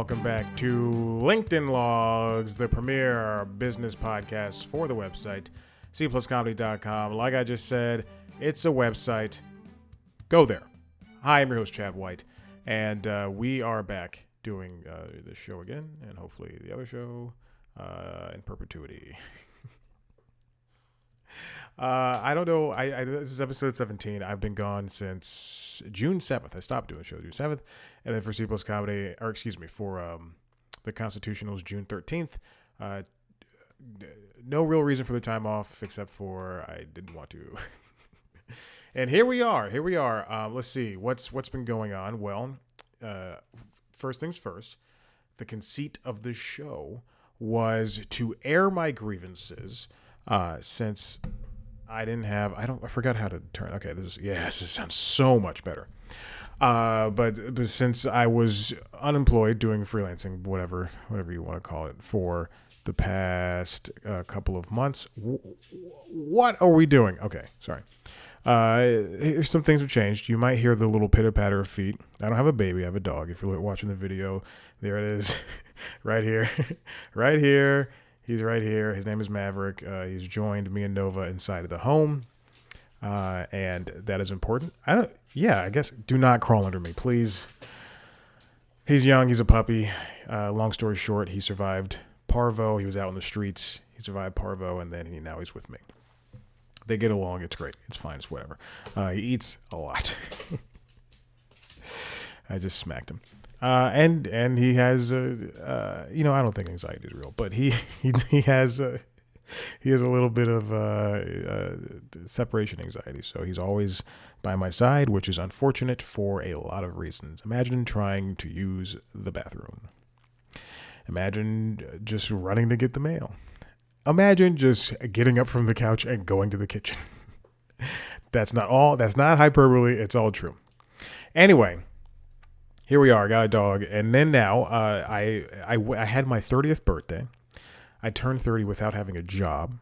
welcome back to LinkedIn Logs, the premier business podcast for the website, cpluscomedy.com. Like I just said, it's a website. Go there. Hi, I'm your host, Chad White, and we are back doing this show again, and hopefully the other show in perpetuity. I don't know. This is episode 17. I've been gone since June 7th. I stopped doing shows June 7th. And then for C Plus Comedy, or excuse me, for the Constitutionals, June 13th. No real reason for the time off except for I didn't want to. And here we are. Let's see. What's been going on? Well, first things first. The conceit of the show was to air my grievances since I forgot how to turn. Okay, this sounds so much better. But since I was unemployed doing freelancing, whatever you want to call it, for the past couple of months, what are we doing? Okay, sorry. Here's some things have changed. You might hear the little pitter patter of feet. I don't have a baby. I have a dog. If you're watching the video, there it is, right here, right here. He's right here. His name is Maverick. He's joined me and Nova inside of the home. And that is important. I guess do not crawl under me, please. He's young. He's a puppy. Long story short, he survived parvo. He was out in the streets. He survived parvo, and then now he's with me. They get along. It's great. It's fine. It's whatever. He eats a lot. I just smacked him. And he has, I don't think anxiety is real, but he has a little bit of separation anxiety. So he's always by my side, which is unfortunate for a lot of reasons. Imagine trying to use the bathroom. Imagine just running to get the mail. Imagine just getting up from the couch and going to the kitchen. That's not hyperbole. It's all true. Anyway. Here we are. I got a dog, and then now I had my 30th birthday. I turned 30 without having a job,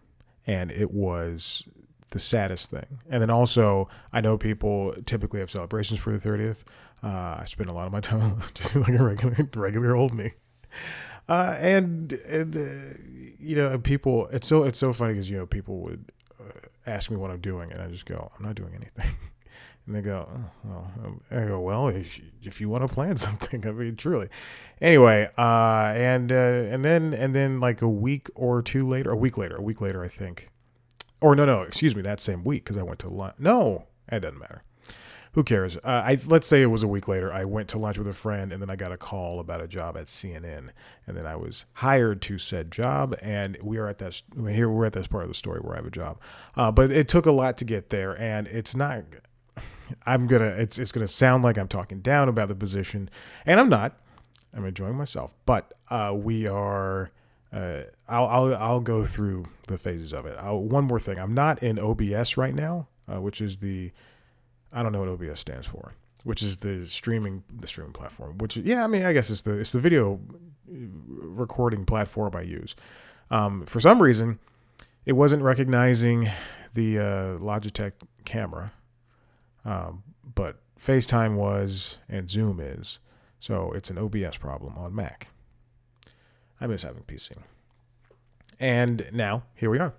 and it was the saddest thing. And then also, I know people typically have celebrations for the 30th. I spend a lot of my time just like a regular old me. People. It's so funny because people would ask me what I'm doing, and I just go, I'm not doing anything. And they go, well, if you want to plan something, I mean, truly. Anyway, and then like a week later, I think. Or no, excuse me, that same week, because I went to lunch. No, it doesn't matter. Who cares? Let's say it was a week later. I went to lunch with a friend, and then I got a call about a job at CNN, and then I was hired to said job, and we're at this part of the story where I have a job. But it took a lot to get there, and it's not. It's gonna sound like I'm talking down about the position, and I'm not. I'm enjoying myself, but we are. I'll go through the phases of it. One more thing, I'm not in OBS right now, which is I don't know what OBS stands for, which is the streaming platform. Which I guess it's the video recording platform I use. For some reason, it wasn't recognizing the Logitech camera. But FaceTime was, and Zoom is, so it's an OBS problem on Mac. I miss having PC. And now, here we are.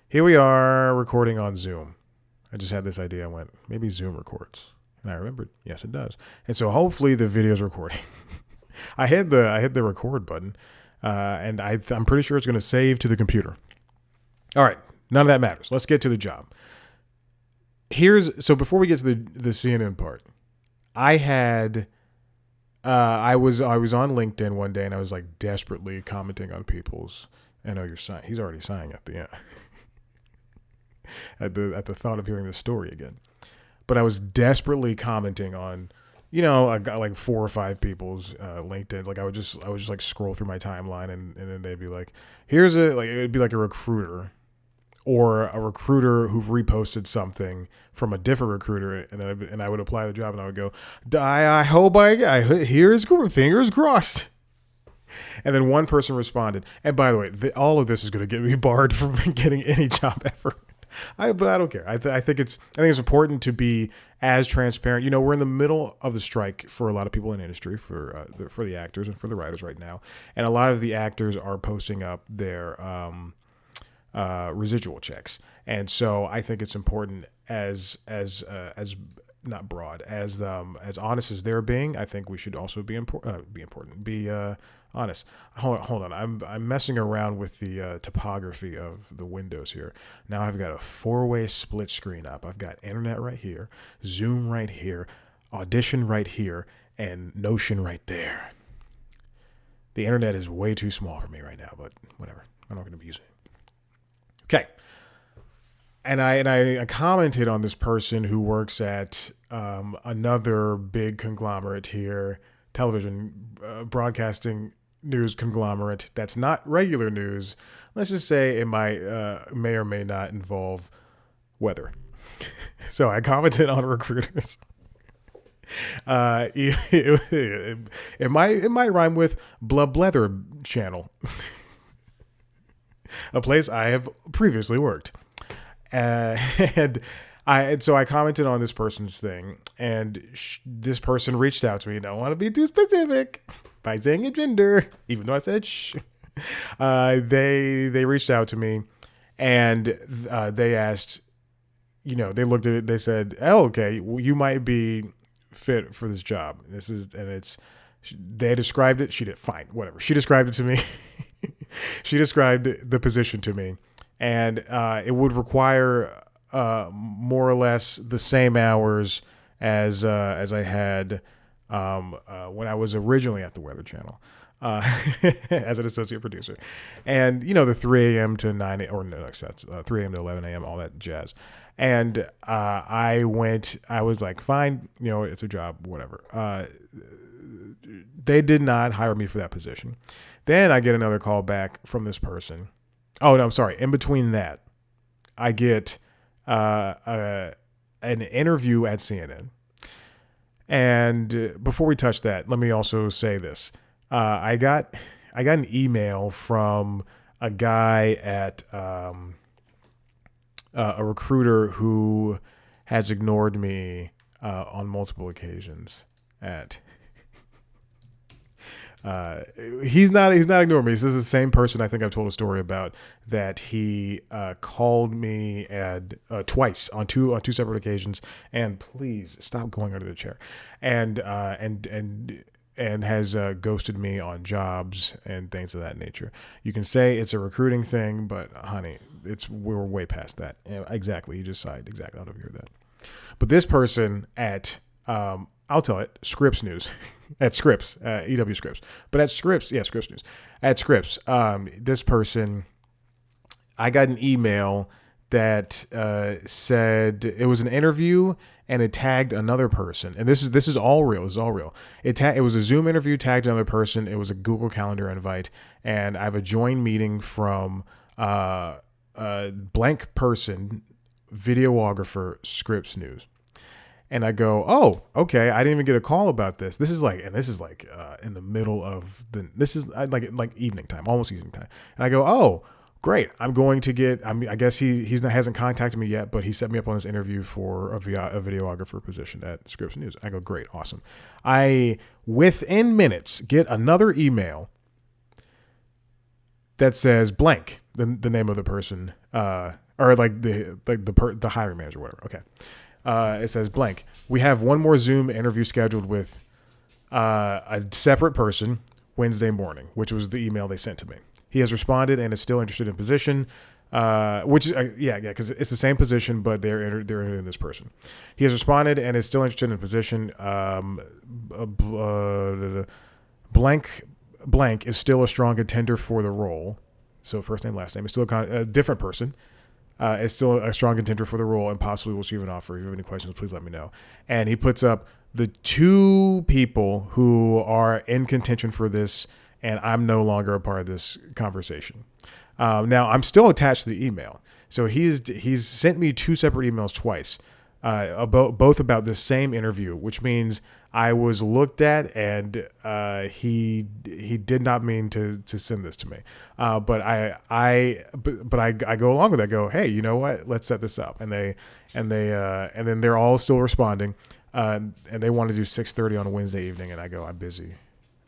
Here we are recording on Zoom. I just had this idea. I went, maybe Zoom records. And I remembered, yes, it does. And so hopefully the video's recording. I hit the record button, and I'm pretty sure it's going to save to the computer. All right, none of that matters. Let's get to the job. So before we get to the CNN part, I was on LinkedIn one day, and I was like desperately commenting on people's. I know you're sighing. He's already sighing at the end. at the thought of hearing the story again. But I was desperately commenting on, I got like 4 or 5 people's LinkedIn. Like I would just like scroll through my timeline, and then they'd be like, it would be like a recruiter. Or a recruiter who reposted something from a different recruiter, and I would apply the job, and I would go, I hope here's fingers crossed. And then one person responded, and by the way, all of this is going to get me barred from getting any job ever. But I don't care. I think it's important to be as transparent. You know, we're in the middle of the strike for a lot of people in the industry, for the actors and for the writers right now, and a lot of the actors are posting up their residual checks, and so I think it's important as not broad as honest as they're being. I think we should also be honest. Hold on. I'm messing around with the topography of the windows here. Now I've got a 4-way split screen up. I've got internet right here, Zoom right here, Audition right here, and Notion right there. The internet is way too small for me right now, but whatever. I'm not going to be using it. Okay. And I commented on this person who works at another big conglomerate here, television broadcasting news conglomerate that's not regular news. Let's just say it might may or may not involve weather. So I commented on recruiters. It might rhyme with Blether Channel, a place I have previously worked. And so I commented on this person's thing, and this person reached out to me. Don't want to be too specific by saying a gender, even though I said shh. They reached out to me, and they asked, you know, they looked at it. They said, "Oh, okay, well, you might be fit for this job." They described it. She did fine, whatever. She described it to me. She described the position to me. And it would require more or less the same hours as I had when I was originally at the Weather Channel as an associate producer. And, you know, the 3 a.m. to 9 a.m. or no, that's 3 a.m. to 11 a.m., all that jazz. And I was like, fine, you know, it's a job, whatever. They did not hire me for that position. Then I get another call back from this person. Oh, no, I'm sorry. In between that, I get an interview at CNN. And before we touch that, let me also say this. I got an email from a guy at a recruiter who has ignored me on multiple occasions at... he's not ignoring me. This is the same person I think I've told a story about, that he called me twice on two separate occasions. And please stop going under the chair. And has ghosted me on jobs and things of that nature. You can say it's a recruiting thing, but honey, we're way past that. Yeah, exactly. You just sighed. Exactly. I don't know if you heard that. But this person at I'll tell it, Scripps News, at Scripps, EW Scripps, but at Scripps, yeah, Scripps News, at Scripps, this person, I got an email that said it was an interview, and it tagged another person, and this is all real. This is all real. It was a Zoom interview, tagged another person. It was a Google Calendar invite, and I have a joint meeting from blank person, videographer, Scripps News. And I go, oh, okay. I didn't even get a call about this. This is like in the middle of this is like evening time, almost evening time. And I go, oh, great. I'm going to get. I guess hasn't contacted me yet, but he set me up on this interview for a videographer position at Scripps News. I go, great, awesome. I within minutes get another email that says blank, the name of the person, or like the hiring manager, whatever. Okay. It says blank. We have one more Zoom interview scheduled with a separate person Wednesday morning, which was the email they sent to me. He has responded and is still interested in position, because it's the same position, but they're interviewing this person. He has responded and is still interested in position. Blank is still a strong contender for the role. So first name, last name is still a different person. Is still a strong contender for the role and possibly will receive an offer. If you have any questions, please let me know. And he puts up the two people who are in contention for this, and I'm no longer a part of this conversation. Now, I'm still attached to the email. So he's sent me two separate emails twice, both about this same interview, which means I was looked at, and he did not mean to send this to me. But I go along with it. I go, hey, you know what? Let's set this up. And then they're all still responding. And they want to do 6:30 on a Wednesday evening, and I go, I'm busy.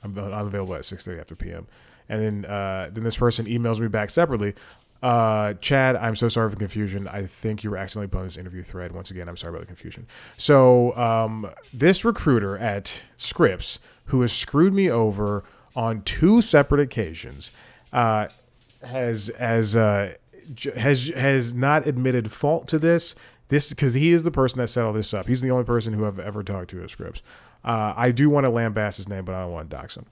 I'm unavailable at 6:30 after PM. And then this person emails me back separately. Chad, I'm so sorry for the confusion. I think you were accidentally put on this interview thread. Once again, I'm sorry about the confusion. So this recruiter at Scripps, who has screwed me over on 2 separate occasions, has not admitted fault to this. This because he is the person that set all this up. He's the only person who I've ever talked to at Scripps. I do want to lambaste his name, but I don't want to dox him.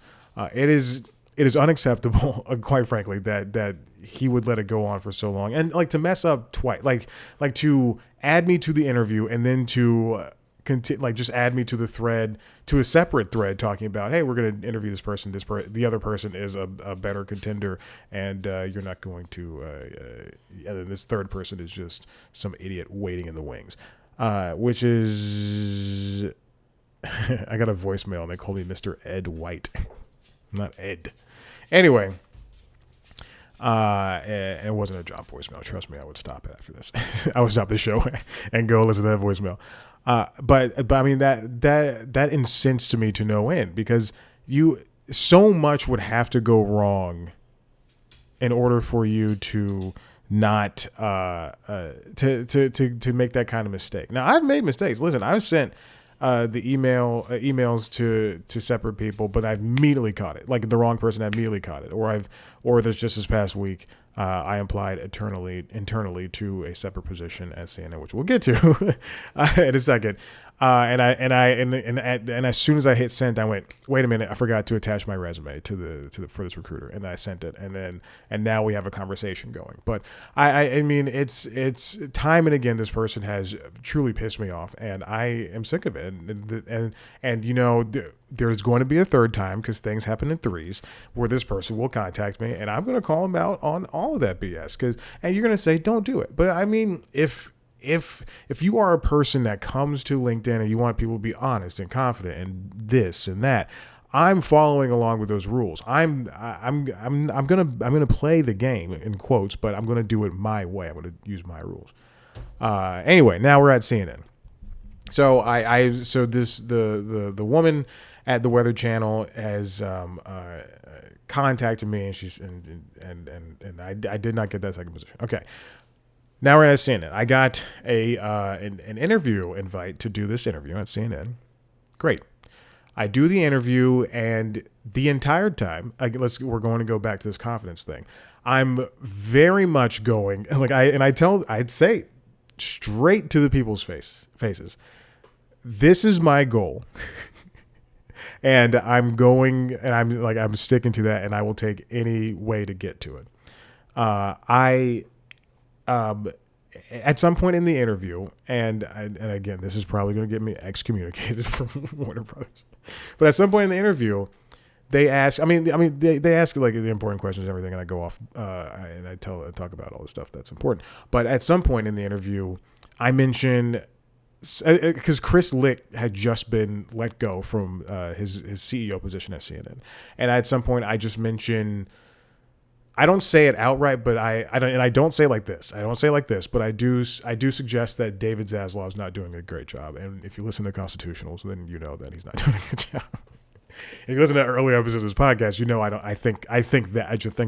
It is unacceptable, quite frankly, that he would let it go on for so long, and like to mess up twice, like to add me to the interview and then to just add me to the thread, to a separate thread talking about, hey, we're going to interview this person. The other person is a better contender, and you're not going to. And then this third person is just some idiot waiting in the wings, which is. I got a voicemail and they called me Mr. Ed White, not Ed. Anyway, and it wasn't a job voicemail. Trust me, I would stop it after this. I would stop the show and go listen to that voicemail. But I mean that incensed me to no end, because so much would have to go wrong in order for you to not to make that kind of mistake. Now, I've made mistakes. Listen, I've sent the emails to separate people, but I've immediately caught it. Like the wrong person, I immediately caught it. Or there's just this past week, I applied internally to a separate position at CNN, which we'll get to in a second. And as soon as I hit send, I went, wait a minute, I forgot to attach my resume to the for this recruiter, and I sent it, and now we have a conversation going. But I mean, it's time and again, this person has truly pissed me off, and I am sick of it. And you know, there's going to be a third time, because things happen in threes, where this person will contact me, and I'm going to call him out on all of that BS. And you're going to say, don't do it. But I mean, if you are a person that comes to LinkedIn and you want people to be honest and confident and this and that, I'm following along with those rules. I'm gonna play the game in quotes, but I'm gonna do it my way. I'm gonna use my rules. Anyway, now we're at CNN. So the woman at the Weather Channel has contacted me, and she's and I did not get that second position. Okay. Now we're at CNN. I got an interview invite to do this interview at CNN. Great. I do the interview, and the entire time, we're going to go back to this confidence thing. I'm very much going I'd say straight to the people's faces. This is my goal. And I'm going, and I'm sticking to that, and I will take any way to get to it. At some point in the interview, and again, this is probably going to get me excommunicated from Warner Brothers, but at some point in the interview, they ask, they ask like the important questions and everything, and I go off, and I talk about all the stuff that's important. But at some point in the interview, I mention, because Chris Licht had just been let go from his CEO position at CNN, and at some point I just mention, I don't say it outright, but I don't say it like this. I don't say it like this, but I do suggest that David Zaslav is not doing a great job. And if you listen to Constitutionals, then you know that he's not doing a good job. If you listen to early episodes of this podcast, you know I think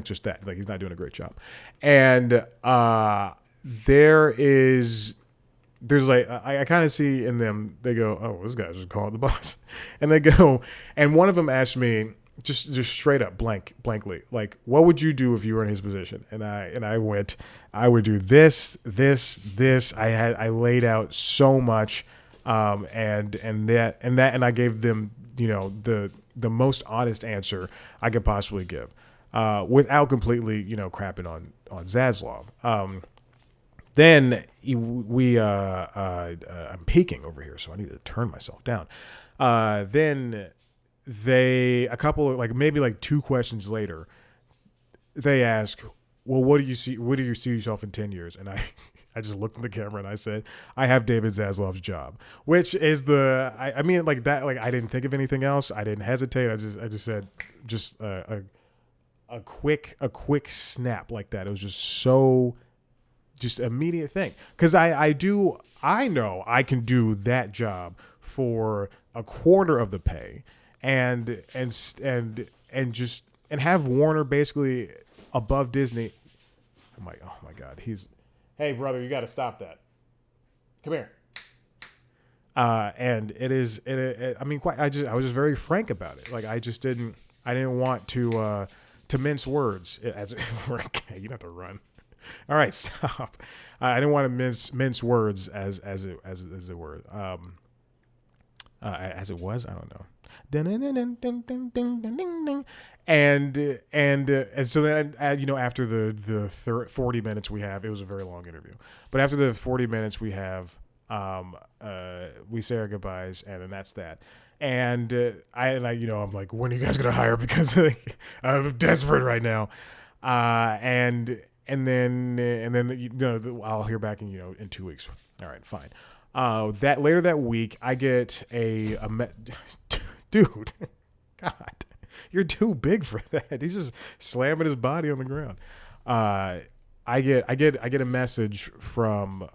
just that, like, he's not doing a great job. And there's like, I kind of see in them, they go, oh, this guy's just calling the boss, and they go, and one of them asked me, just straight up blankly, like, what would you do if you were in his position? And I went, I would do this. I laid out so much, and I gave them, you know, the most honest answer I could possibly give, without completely, you know, crapping on Zaslav. Then I'm peaking over here, so I need to turn myself down. Then a couple of, like, maybe like 2 questions later, they ask, well, what do you see yourself in 10 years? And I just looked in the camera and I said, I have David Zaslav's job, which is I mean, like that, like I didn't think of anything else. I didn't hesitate. I just said, just a quick snap like that. It was just so, just immediate thing. Cause I know I can do that job for a quarter of the pay and have Warner basically above Disney. Oh my God. Hey brother, you got to stop that. Come here. And I mean, I was just very frank about it. Like I didn't want to mince words you don't have to run. All right, stop. I didn't want to mince words as it were. As it was, I don't know. And so then, after the 40 minutes we have, it was a very long interview. But after the 40 minutes we have, we say our goodbyes, and then that's that. And I'm like, when are you guys gonna hire? Because I'm desperate right now. And then I'll hear back in 2 weeks. All right, fine. That later that week, I get dude, God, you're too big for that. He's just slamming his body on the ground. I get a message from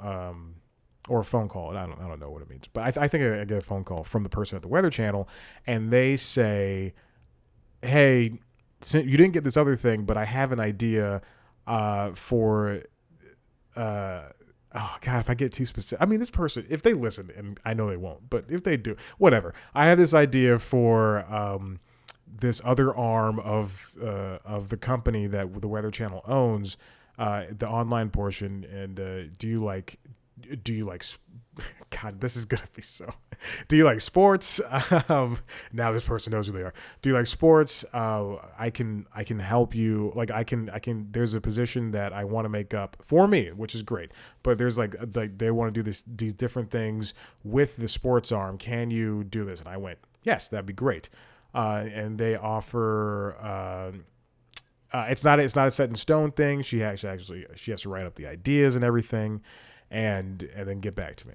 or a phone call. I don't know what it means, but I think I get a phone call from the person at the Weather Channel, and they say, "Hey, you didn't get this other thing, but I have an idea for." Oh God, if I get too specific, I mean, this person, if they listen, and I know they won't, but if they do, whatever. I have this idea for this other arm of the company that the Weather Channel owns, the online portion. And do you like? God, this is gonna be so. Do you like sports? Now this person knows who they are. Do you like sports? I can help you. Like I can. There's a position that I want to make up for me, which is great. But there's like they want to do these different things with the sports arm. Can you do this? And I went, yes, that'd be great. And they offer. It's not a set in stone thing. She has to write up the ideas and everything, and then get back to me.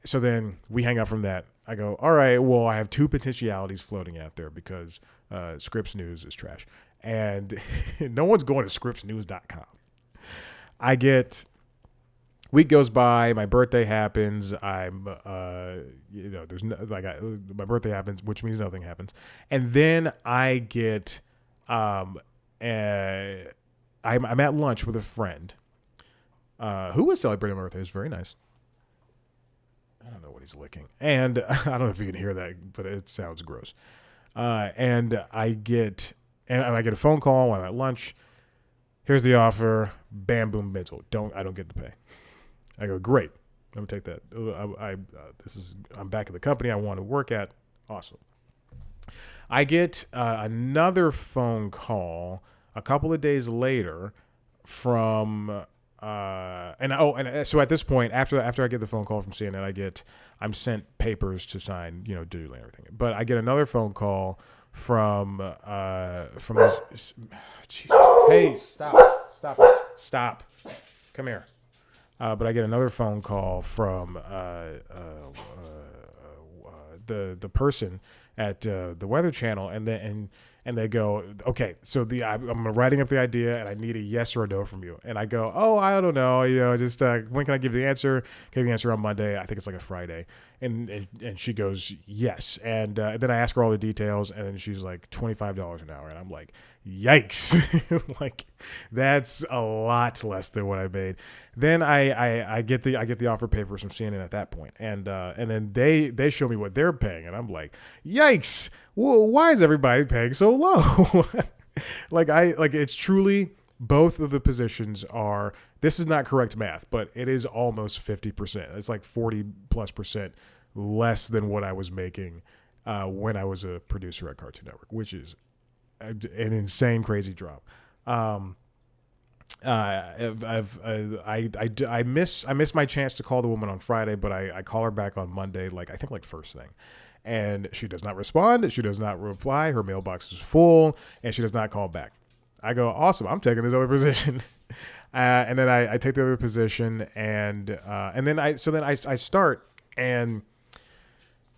So then we hang up from that. I go, all right, well, I have two potentialities floating out there because Scripps News is trash. And no one's going to scripsnews.com. Week goes by, my birthday happens. I'm, there's no, my birthday happens, which means nothing happens. And then I get, I'm at lunch with a friend who was celebrating my birthday. It was very nice. I don't know what he's licking. And I don't know if you can hear that, but it sounds gross. And I get a phone call while I'm at lunch. Here's the offer. Bam, boom, mental. I don't get the pay. I go, great. Let me take that. I'm back at the company I want to work at. Awesome. I get another phone call a couple of days later from so at this point, after I get the phone call from CNN, I'm sent papers to sign, digitally and everything. But I get another phone call from this, hey, stop, come here. But I get another phone call from the person at the Weather Channel, and they go, okay, so I'm writing up the idea, and I need a yes or a no from you. And I go, oh, I don't know, just when can I give the answer? Give the answer on Monday. I think it's like a Friday. And she goes, yes. And then I ask her all the details, and then she's like, $25 an hour. And I'm like, yikes. Like, that's a lot less than what I made. Then I get the offer papers from CNN at that point. And then they show me what they're paying, and I'm like, yikes. Well, why is everybody paying so low? like it's truly, both of the positions are, this is not correct math, but it is almost 50%. It's like 40+% less than what I was making when I was a producer at Cartoon Network, which is an insane, crazy drop. I miss my chance to call the woman on Friday, but I call her back on Monday, I think first thing. And she does not respond. She does not reply. Her mailbox is full, and she does not call back. I go, awesome, I'm taking this other position. And then I take the other position, and then I start, and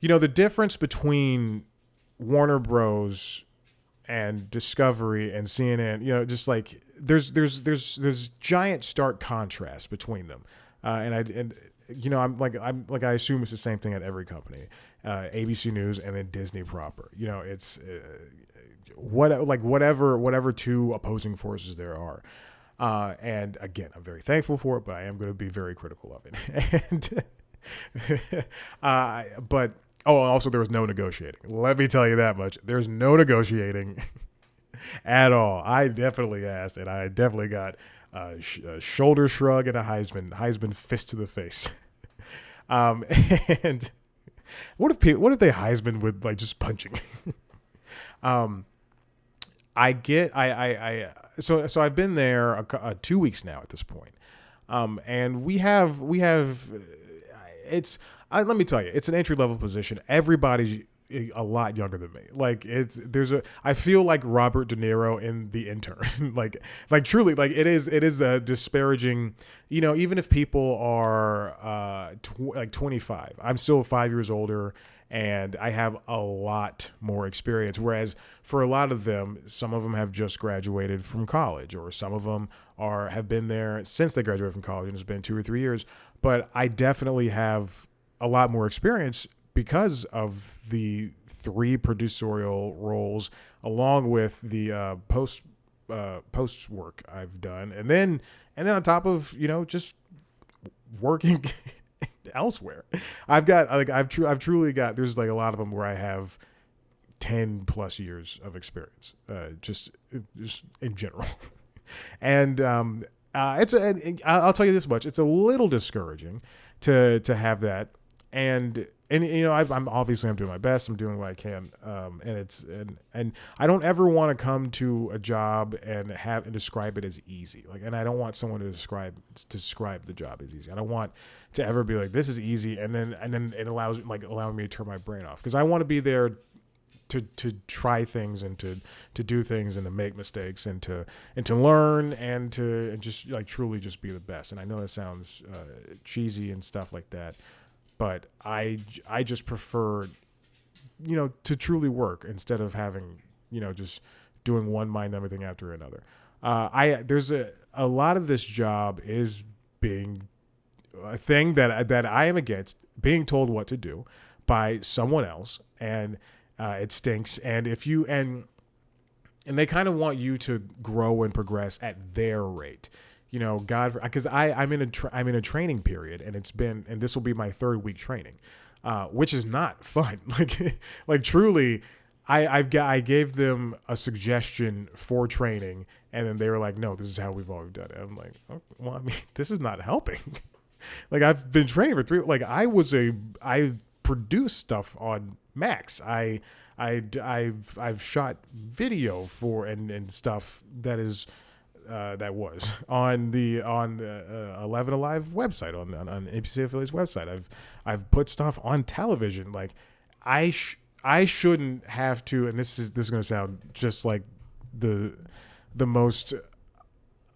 the difference between Warner Bros. And Discovery and CNN, just like there's giant stark contrast between them, I assume it's the same thing at every company, ABC News and then Disney proper. It's whatever two opposing forces there are. And again, I'm very thankful for it, but I am going to be very critical of it. But also there was no negotiating. Let me tell you that much. There's no negotiating at all. I definitely asked, and I definitely got a shoulder shrug and a Heisman fist to the face. And what if they Heisman with like just punching? So I've been there 2 weeks now at this point. And we have let me tell you, it's an entry level position. Everybody's a lot younger than me. Like I feel like Robert De Niro in The Intern. like truly, like it is a disparaging, even if people are 25, I'm still 5 years older and I have a lot more experience. Whereas for a lot of them, some of them have just graduated from college, or some of them have been there since they graduated from college and it's been 2 or 3 years. But I definitely have a lot more experience because of the 3 producerial roles, along with the post work I've done, and then on top of just working elsewhere. I've truly got, there's like a lot of them where I have 10 plus years of experience, just in general. And I'll tell you this much: it's a little discouraging to have that, and I'm obviously doing my best. I'm doing what I can, and I don't ever want to come to a job and describe it as easy. And I don't want someone to describe the job as easy. I don't want to ever be like, this is easy, and then it allowing me to turn my brain off, because I want to be there to try things and to do things and to make mistakes and to learn and to just truly just be the best. And I know that sounds cheesy and stuff like that, but I just prefer to truly work instead of having just doing one mind everything after another. There's a lot of this job is being a thing that I am against, being told what to do by someone else, and it stinks. And and they kind of want you to grow and progress at their rate. Because I'm in a training period, and this will be my 3rd week training, which is not fun. Truly, I gave them a suggestion for training, and then they were like, no, this is how we've always done it. I'm like, oh, well, I mean, this is not helping. I've been training for 3, I produce stuff on Max. I've shot video for and stuff that was on the 11 Alive website, on APC Affiliates website. I've put stuff on television. I shouldn't have to, and this is going to sound just like the most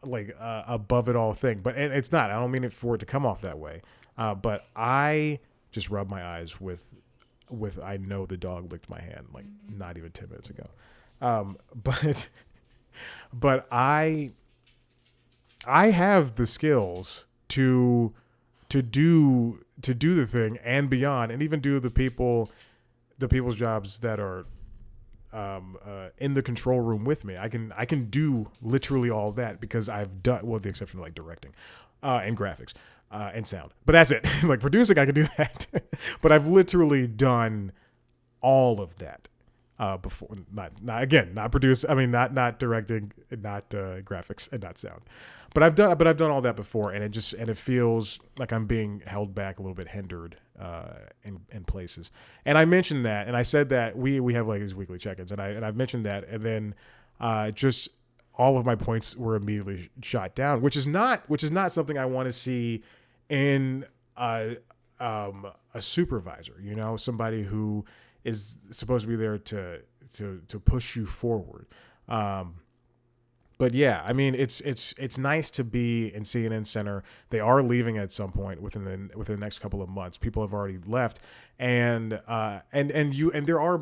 above it all thing, but it's not. I don't mean it for it to come off that way. But I just rub my eyes with I know the dog licked my hand not even 10 minutes ago. But I have the skills to do the thing and beyond, and even do the people's jobs that are in the control room with me. I can do literally all that because I've done, with the exception of directing and graphics and sound. But that's it. Producing, I can do that. But I've literally done all of that before. Not producing. I mean, not directing, not graphics, and not sound. But I've done all that before, and it feels like I'm being held back a little bit, hindered in places. And I mentioned that, and I said that we have these weekly check-ins, and I've mentioned that, and then just all of my points were immediately shot down, which is not something I want to see in a supervisor. Somebody who is supposed to be there to push you forward. But yeah, I mean, it's nice to be in CNN Center. They are leaving at some point within the next couple of months. People have already left, and there are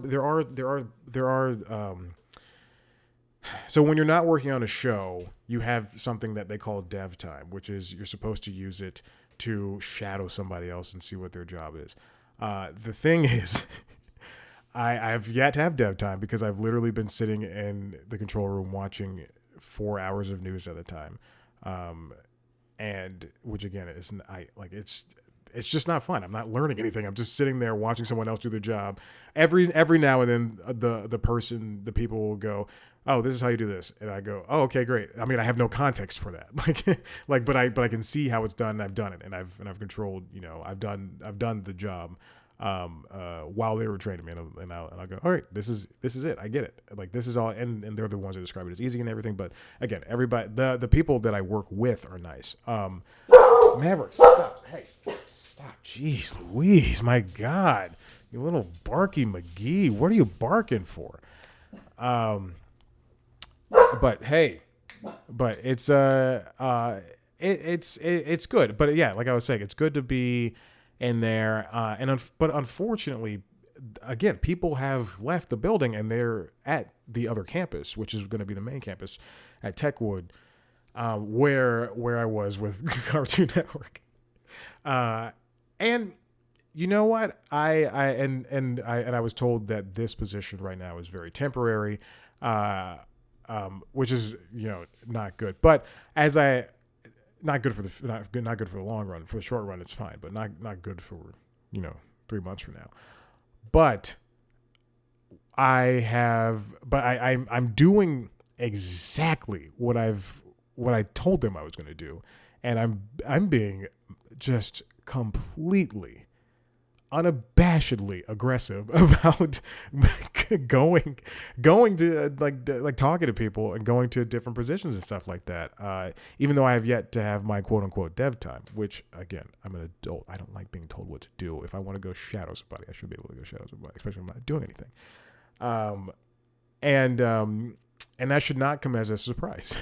so when you're not working on a show, you have something that they call dev time, which is you're supposed to use it to shadow somebody else and see what their job is. The thing is, I've yet to have dev time because I've literally been sitting in the control room watching 4 hours of news at a time, and which again is it's just not fun. I'm not learning anything. I'm just sitting there watching someone else do their job. Every now and then the people will go, "Oh, this is how you do this," and I go, "Oh, okay, great." I mean, I have no context for that, but I can see how it's done. And I've done it, and I've controlled. I've done the job. While they were training me, and I'll go, all right, this is it. I get it. Like, this is all, and they're the ones that describe it as easy and everything. But again, everybody, the people that I work with are nice. Maverick, stop. Hey, stop. Jeez Louise, my God, you little Barky McGee. What are you barking for? But hey, but it's it's good. But yeah, like I was saying, it's good to be in there, but unfortunately, again, people have left the building and they're at the other campus, which is going to be the main campus at Techwood, where I was with Cartoon Network, and you know what, I was told that this position right now is very temporary, which is not good, but not good for the long run. For the short run, it's fine, but not good for 3 months from now. But I'm doing exactly what I told them I was going to do, and I'm being just completely, unabashedly aggressive about going to like talking to people and going to different positions and stuff like that. Even though I have yet to have my quote unquote dev time, which again, I'm an adult. I don't like being told what to do. If I want to go shadow somebody, I should be able to go shadow somebody, especially if I'm not doing anything. And that should not come as a surprise.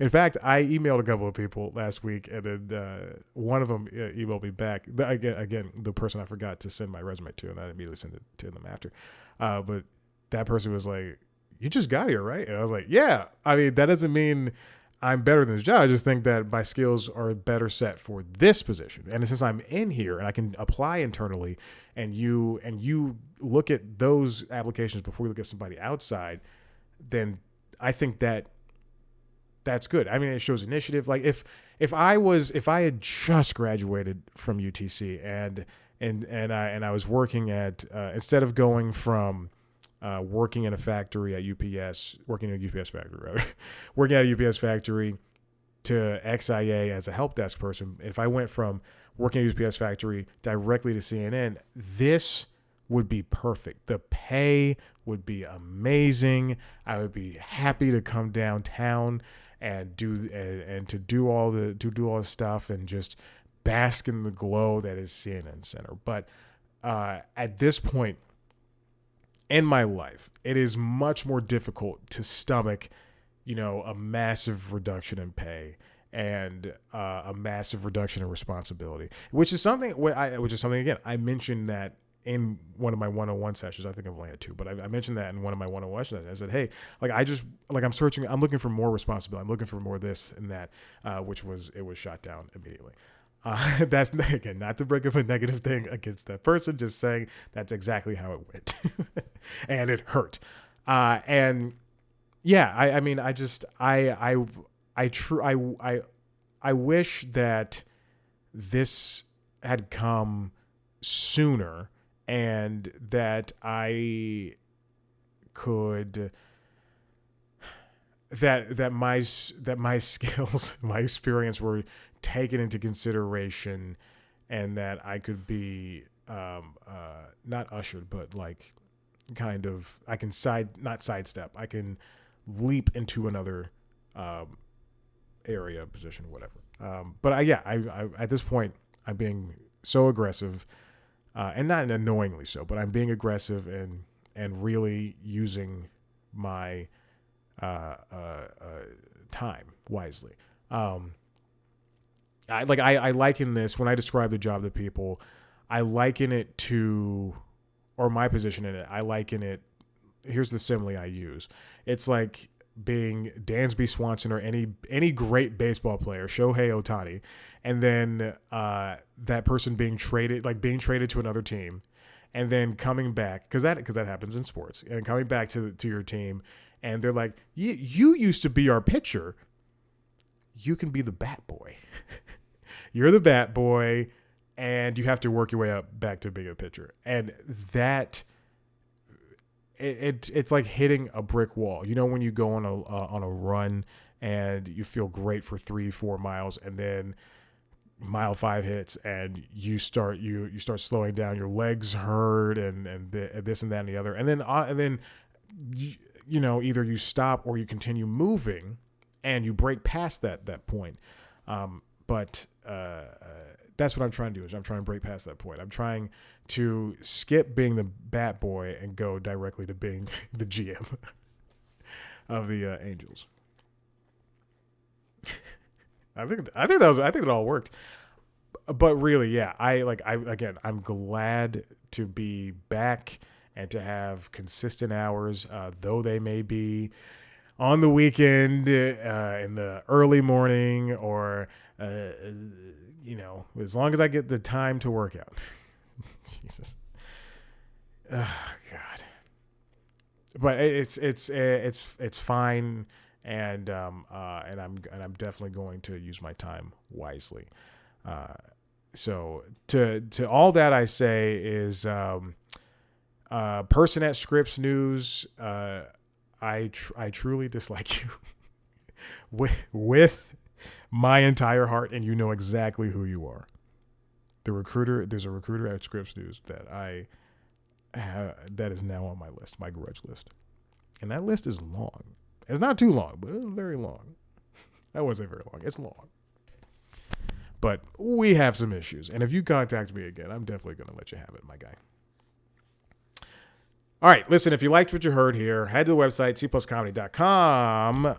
In fact, I emailed a couple of people last week, and then one of them emailed me back. Again, the person I forgot to send my resume to, and I immediately sent it to them after. But that person was like, "You just got here, right?" And I was like, "Yeah." I mean, that doesn't mean I'm better than this job. I just think that my skills are better set for this position. And since I'm in here and I can apply internally, and you look at those applications before you look at somebody outside, then I think that's good. I mean, it shows initiative. Like if I had just graduated from UTC and I was working at instead of going from working in a factory at UPS, working at a UPS factory rather, working at a UPS factory to XIA as a help desk person. If I went from working at a UPS factory directly to CNN, this would be perfect. The pay would be amazing. I would be happy to come downtown and to do all the stuff and just bask in the glow that is CNN Center. But at this point in my life, it is much more difficult to stomach, a massive reduction in pay and a massive reduction in responsibility, which is something again, I mentioned that in one of my 101 sessions. I think I've only had 2, but I mentioned that in one of my 101 sessions. I said, hey, I'm looking for more responsibility. I'm looking for more this and that, it was shot down immediately. That's, again, not to bring up a negative thing against that person, just saying that's exactly how it went. And it hurt. And yeah, I mean, I wish that this had come sooner, and that I could that my skills, my experience were taken into consideration, and that I could be not ushered, but like kind of I can not sidestep. I can leap into another area, position, whatever. But I at this point I'm being so aggressive. And not annoyingly so, but I'm being aggressive and really using my time wisely. I liken this when I describe the job to people. I liken it to, or my position in it. I liken it. Here's the simile I use. It's like being Dansby Swanson or any great baseball player, Shohei Ohtani, and then that person being traded to another team, and then coming back because that happens in sports, and coming back to your team, and they're like, you used to be our pitcher. You can be the bat boy. You're the bat boy, and you have to work your way up back to being a pitcher, and that. It's like hitting a brick wall. You know, when you go on a run and you feel great for 3-4 miles, and then mile 5 hits and you start slowing down. Your legs hurt and this and that and the other, and then you know, either you stop or you continue moving and you break past that point. But that's what I'm trying to do. Is I'm trying to break past that point. I'm trying to skip being the bat boy and go directly to being the GM of the Angels. I think it all worked. But really, yeah, I'm glad to be back and to have consistent hours, though they may be on the weekend, in the early morning, or you know, as long as I get the time to work out. Jesus. Oh, God. But it's fine, and I'm definitely going to use my time wisely. So to all that I say is, person at Scripps News, I truly dislike you with my entire heart, and you know exactly who you are. There's a recruiter at Scripps News that is now on my list, my grudge list. And that list is long. It's not too long, but it's very long. That wasn't very long. It's long. But we have some issues. And if you contact me again, I'm definitely going to let you have it, my guy. All right, listen, if you liked what you heard here, head to the website, cpluscomedy.com.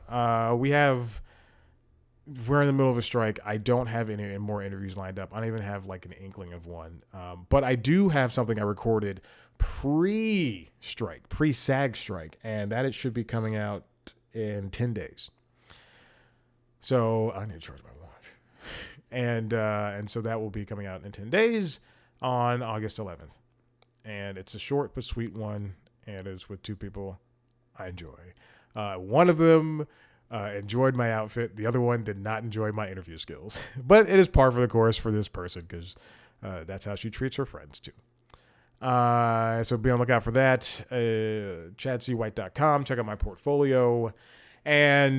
We're in the middle of a strike. I don't have any more interviews lined up. I don't even have like an inkling of one. But I do have something I recorded pre-strike, pre-SAG strike, and that it should be coming out in 10 days. So I need to charge my watch. And so that will be coming out in 10 days on August 11th. And it's a short but sweet one, and it's with two people I enjoy. One of them enjoyed my outfit. The other one did not enjoy my interviev skills. But it is par for the course for this person, because that's how she treats her friends, too. So be on the lookout for that. ChadCWhite.com. Check out my portfolio. And